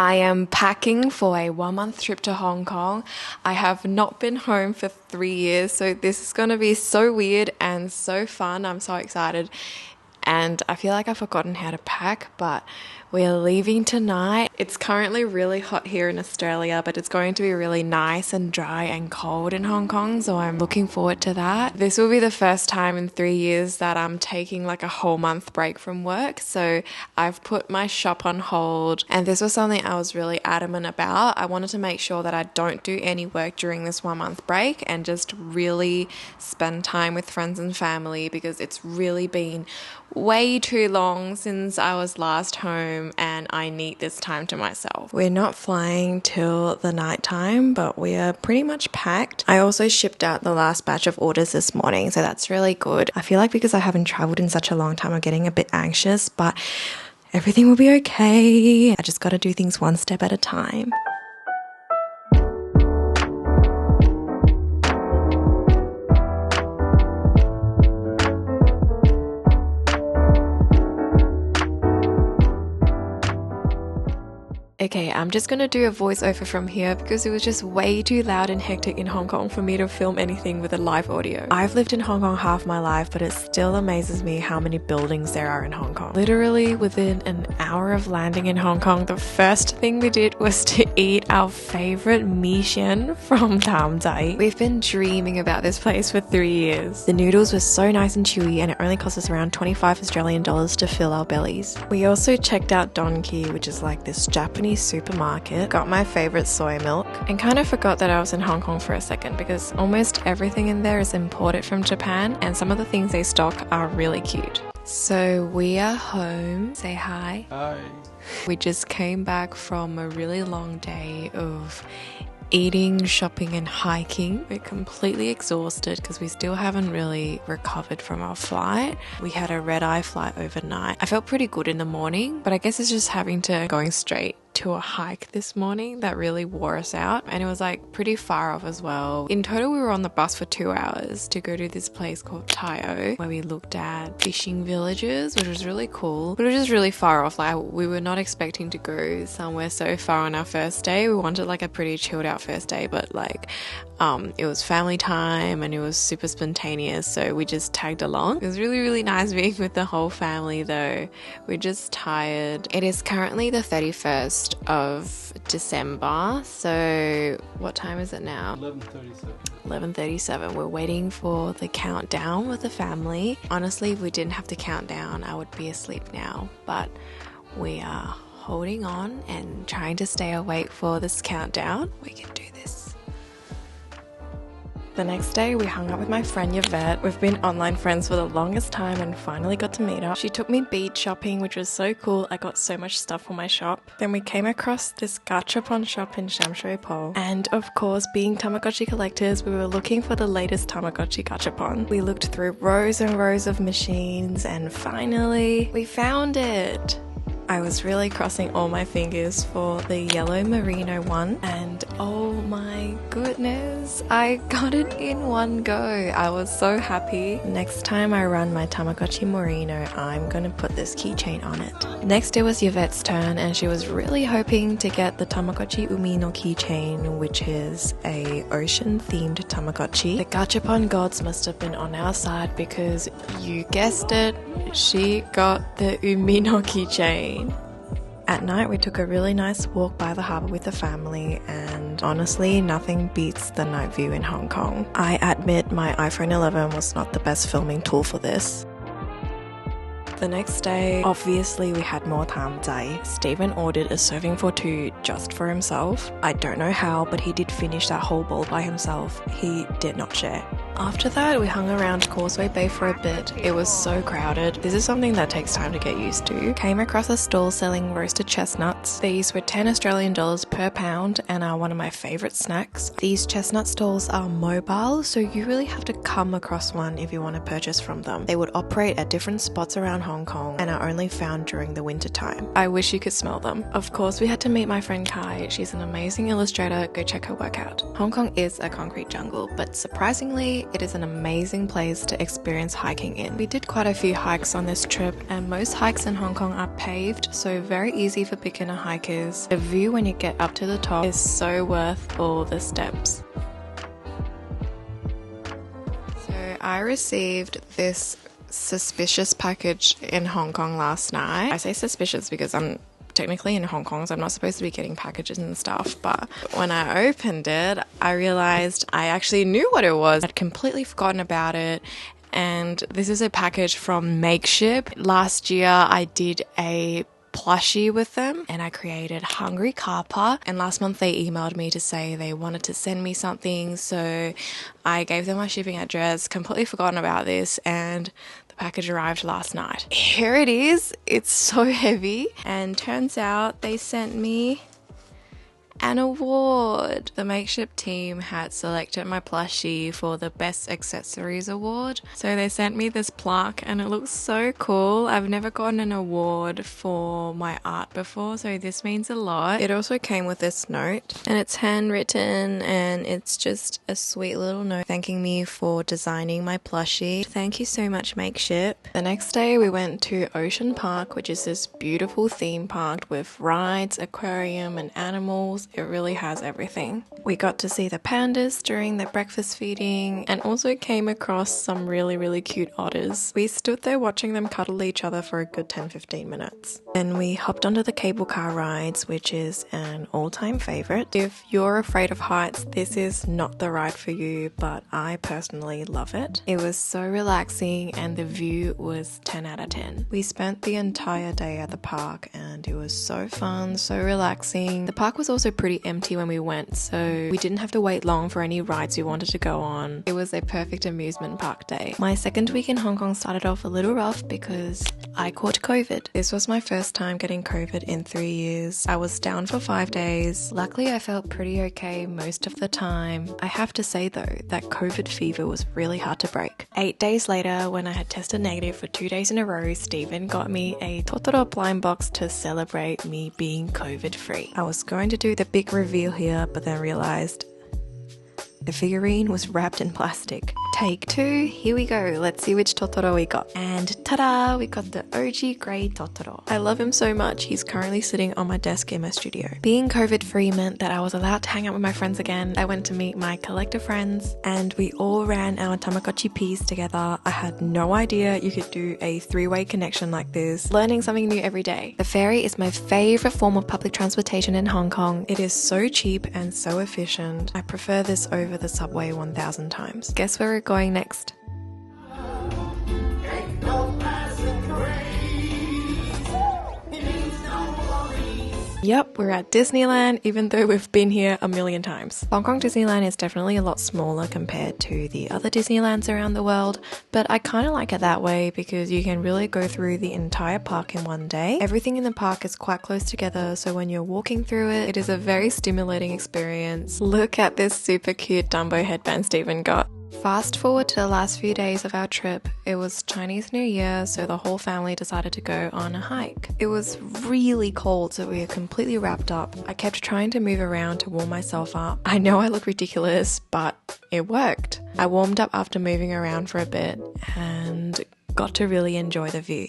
I am packing for a 1-month trip to Hong Kong. I have not been home for 3 years, so this is going to be so weird and so fun. I'm so excited. And I feel like I've forgotten how to pack, but we're leaving tonight. It's currently really hot here in Australia, but it's going to be really nice and dry and cold in Hong Kong, so I'm looking forward to that. This will be the first time in 3 years that I'm taking like a whole month break from work, so I've put my shop on hold, and this was something I was really adamant about. I wanted to make sure that I don't do any work during this 1-month break and just really spend time with friends and family, because it's really been way too long since I was last home and I need this time to myself. We're not flying till the night time, but we are pretty much packed. I also shipped out the last batch of orders this morning, so that's really good. I feel like because I haven't traveled in such a long time, I'm getting a bit anxious, but everything will be okay. I just got to do things one step at a time. Okay, I'm just gonna do a voiceover from here because it was just way too loud and hectic in Hong Kong for me to film anything with a live audio. I've lived in Hong Kong half my life, but it still amazes me how many buildings there are in Hong Kong. Literally within an hour of landing in Hong Kong, the first thing we did was to eat our favorite mee shen from Tam Dai. We've been dreaming about this place for 3 years. The noodles were so nice and chewy, and it only cost us around 25 Australian dollars to fill our bellies. We also checked out Donkey, which is like this Japanese supermarket, got my favorite soy milk, and kind of forgot that I was in Hong Kong for a second because almost everything in there is imported from Japan, and some of the things they stock are really cute. So we are home. Say hi. Hi. We just came back from a really long day of eating, shopping and hiking. We're completely exhausted because we still haven't really recovered from our flight. We had a red-eye flight overnight. I felt pretty good in the morning, but I guess it's just going straight to a hike this morning that really wore us out, and it was like pretty far off as well. In total, we were on the bus for 2 hours to go to this place called Tai O, where we looked at fishing villages, which was really cool, but it was just really far off. Like, we were not expecting to go somewhere so far on our first day. We wanted like a pretty chilled out first day, but like it was family time and it was super spontaneous, so we just tagged along. It was really, really nice being with the whole family though. We're just tired. It is currently the 31st of December, so what time is it now? 11:37. We're waiting for the countdown with the family. Honestly, if we didn't have to count down, I would be asleep now, but we are holding on and trying to stay awake for this countdown. We can do this. The next day, we hung out with my friend Yvette. We've been online friends for the longest time and finally got to meet up. She took me bead shopping, which was so cool. I got so much stuff for my shop. Then we came across this gachapon shop in Sham Shui Po. And of course, being Tamagotchi collectors, we were looking for the latest Tamagotchi gachapon. We looked through rows and rows of machines and finally, we found it. I was really crossing all my fingers for the yellow merino one, and oh my goodness, I got it in one go. I was so happy. Next time I run my Tamagotchi merino, I'm gonna put this keychain on it. Next it was Yvette's turn, and she was really hoping to get the Tamagotchi Umi no keychain, which is a ocean themed Tamagotchi. The gachapon gods must have been on our side because you guessed it, she got the Umi no keychain. At night, we took a really nice walk by the harbour with the family, and honestly, nothing beats the night view in Hong Kong. I admit my iPhone 11 was not the best filming tool for this. The next day, obviously we had more Tam Dai. Stephen ordered a serving for 2 just for himself. I don't know how, but he did finish that whole bowl by himself. He did not share. After that, we hung around Causeway Bay for a bit. It was so crowded. This is something that takes time to get used to. Came across a stall selling roasted chestnuts. These were 10 Australian dollars per pound and are one of my favourite snacks. These chestnut stalls are mobile, so you really have to come across one if you want to purchase from them. They would operate at different spots around Hong Kong and are only found during the winter time. I wish you could smell them. Of course, we had to meet my friend Kai. She's an amazing illustrator. Go check her work out. Hong Kong is a concrete jungle, but surprisingly, it is an amazing place to experience hiking in. We did quite a few hikes on this trip, and most hikes in Hong Kong are paved, so very easy for beginner hikers. The view when you get up to the top is so worth all the steps. So I received this suspicious package in Hong Kong last night. I say suspicious because I'm technically in Hong Kong, so I'm not supposed to be getting packages and stuff, but when I opened it, I realized I actually knew what it was. I'd completely forgotten about it. And this is a package from Makeship. Last year I did a plushie with them and I created Hungry Kappa, and last month they emailed me to say they wanted to send me something, so I gave them my shipping address, completely forgotten about this, and the package arrived last night. Here it is. It's so heavy, and turns out they sent me an award. The Makeship team had selected my plushie for the Best Accessories Award. So they sent me this plaque and it looks so cool. I've never gotten an award for my art before, so this means a lot. It also came with this note and it's handwritten, and it's just a sweet little note thanking me for designing my plushie. Thank you so much, Makeship. The next day we went to Ocean Park, which is this beautiful theme park with rides, aquarium and animals. It really has everything. We got to see the pandas during the breakfast feeding and also came across some really cute otters. We stood there watching them cuddle each other for a good 10-15 minutes. Then we hopped onto the cable car rides, which is an all-time favorite. If you're afraid of heights, this is not the ride for you, but I personally love it. It was so relaxing and the view was 10 out of 10. We spent the entire day at the park and it was so fun, so relaxing. The park was also pretty empty when we went, so we didn't have to wait long for any rides we wanted to go on. It was a perfect amusement park day. My second week in Hong Kong started off a little rough because I caught COVID. This was my first time getting COVID in 3 years. I was down for 5 days. Luckily, I felt pretty okay most of the time. I have to say though, that COVID fever was really hard to break. 8 days later, when I had tested negative for 2 days in a row, Stephen got me a Totoro blind box to celebrate me being COVID free. I was going to do the big reveal here, but then realized the figurine was wrapped in plastic. Take two, here we go. Let's see which Totoro we got. And ta-da, we got the OG grey Totoro. I love him so much. He's currently sitting on my desk in my studio. Being COVID free meant that I was allowed to hang out with my friends again. I went to meet my collective friends and we all ran our Tamagotchi piece together. I had no idea you could do a three-way connection like this. Learning something new every day. The ferry is my favorite form of public transportation in Hong Kong. It is so cheap and so efficient. I prefer this over the subway 1,000 times. Guess where we're going next? Yep, we're at Disneyland, even though we've been here a million times. Hong Kong Disneyland is definitely a lot smaller compared to the other Disneylands around the world, but I kind of like it that way because you can really go through the entire park in one day. Everything in the park is quite close together, so when you're walking through it, it is a very stimulating experience. Look at this super cute Dumbo headband Stephen got. Fast forward to the last few days of our trip. It was Chinese New Year, so the whole family decided to go on a hike. It was really cold, so we were completely wrapped up. I kept trying to move around to warm myself up. I know I look ridiculous, but it worked. I warmed up after moving around for a bit and got to really enjoy the view.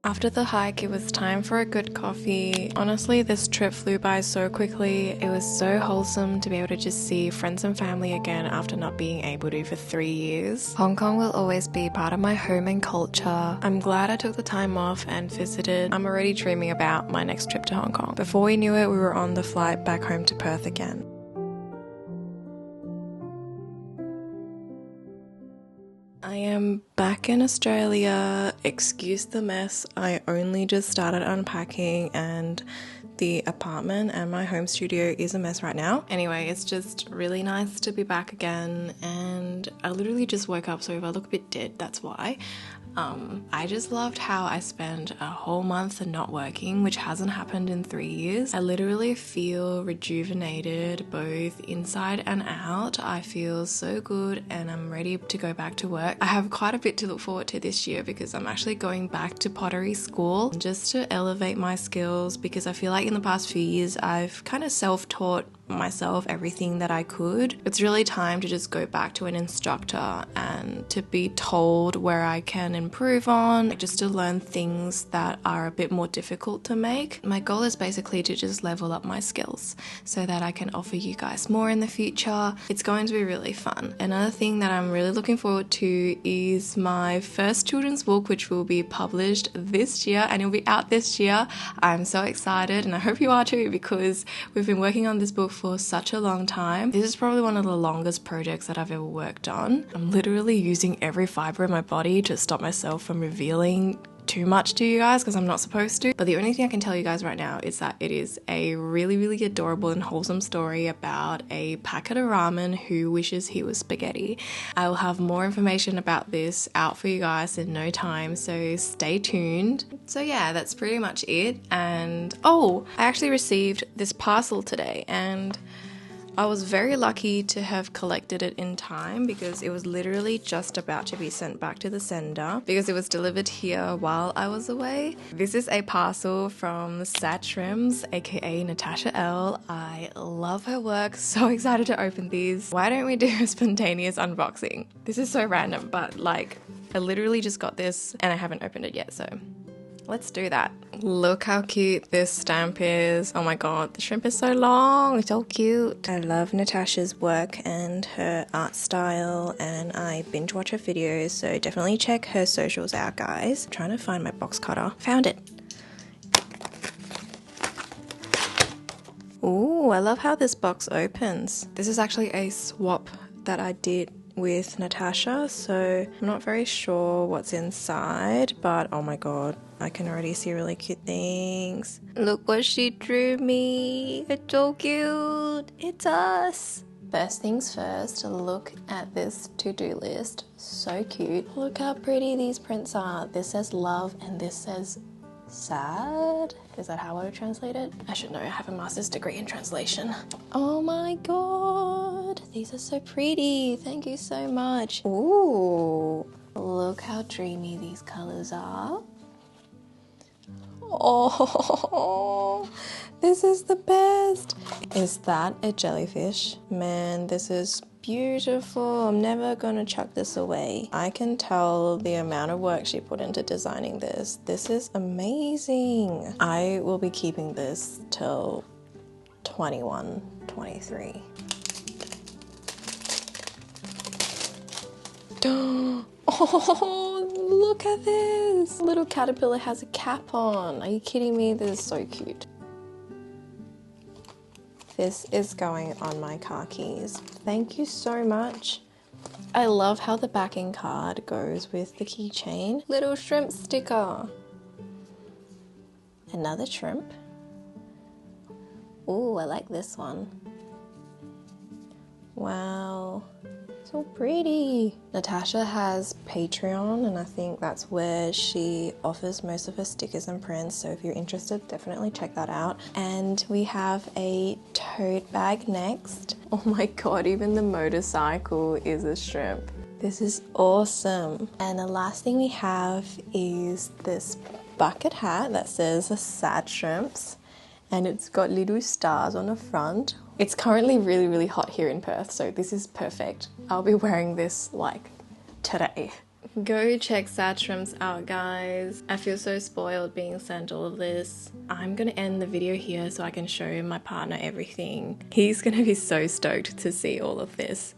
After the hike, it was time for a good coffee. Honestly, this trip flew by so quickly. It was so wholesome to be able to just see friends and family again after not being able to for 3 years. Hong Kong will always be part of my home and culture. I'm glad I took the time off and visited. I'm already dreaming about my next trip to Hong Kong. Before we knew it, we were on the flight back home to Perth again. I am back in Australia. Excuse the mess. I only just started unpacking and the apartment and my home studio is a mess right now. Anyway, it's just really nice to be back again, and I literally just woke up, so if I look a bit dead, that's why. I just loved how I spent a whole month not working, which hasn't happened in 3 years. I literally feel rejuvenated both inside and out. I feel so good and I'm ready to go back to work. I have quite a bit to look forward to this year because I'm actually going back to pottery school just to elevate my skills, because I feel like in the past few years I've kind of self-taught myself everything that I could. It's really time to just go back to an instructor and to be told where I can improve on, just to learn things that are a bit more difficult to make. My goal is basically to just level up my skills so that I can offer you guys more in the future. It's going to be really fun. Another thing that I'm really looking forward to is my first children's book, which will be published this year and it'll be out this year. I'm so excited, and I hope you are too, because we've been working on this book for such a long time. This is probably one of the longest projects that I've ever worked on. I'm literally using every fiber in my body to stop myself from revealing too much to you guys because I'm not supposed to. But the only thing I can tell you guys right now is that it is a really, really adorable and wholesome story about a packet of ramen who wishes he was spaghetti. I will have more information about this out for you guys in no time, so stay tuned. So yeah, that's pretty much it. And oh, I actually received this parcel today, and I was very lucky to have collected it in time because it was literally just about to be sent back to the sender because it was delivered here while I was away. This is a parcel from Satrims, aka Natasha L. I love her work, so excited to open these. Why don't we do a spontaneous unboxing? This is so random, but like I literally just got this and I haven't opened it yet, so let's do that. Look how cute this stamp is. Oh my god, the shrimp is so long, it's so cute. I love Natasha's work and her art style, and I binge watch her videos, so definitely check her socials out, guys. I'm trying to find my box cutter. Found it. Ooh, I love how this box opens. This is actually a swap that I did with Natasha, so I'm not very sure what's inside, but oh my god, I can already see really cute things. Look what she drew me. It's so cute. It's us. First things first, look at this to-do list. So cute. Look how pretty these prints are. This says love and this says sad. Is that how I would translate it? I should know, I have a master's degree in translation. Oh my god, these are so pretty. Thank you so much. Ooh, look how dreamy these colors are. Oh, this is the best. Is that a jellyfish? Man, this is beautiful. I'm never gonna chuck this away. I can tell the amount of work she put into designing this. This is amazing. I will be keeping this till 21, 23. Oh, look at this. Little caterpillar has a cap on. Are you kidding me? This is so cute. This is going on my car keys. Thank you so much. I love how the backing card goes with the keychain. Little shrimp sticker. Another shrimp. Ooh, I like this one. Wow. So pretty. Natasha has Patreon, and I think that's where she offers most of her stickers and prints, so if you're interested, definitely check that out. And we have a tote bag next. Oh my god, even the motorcycle is a shrimp. This is awesome. And the last thing we have is this bucket hat that says sad shrimps, and it's got little stars on the front. It's currently really, really hot here in Perth, so this is perfect. I'll be wearing this like today. Go check Satrims out, guys. I feel so spoiled being sent all of this. I'm gonna end the video here so I can show my partner everything. He's gonna be so stoked to see all of this.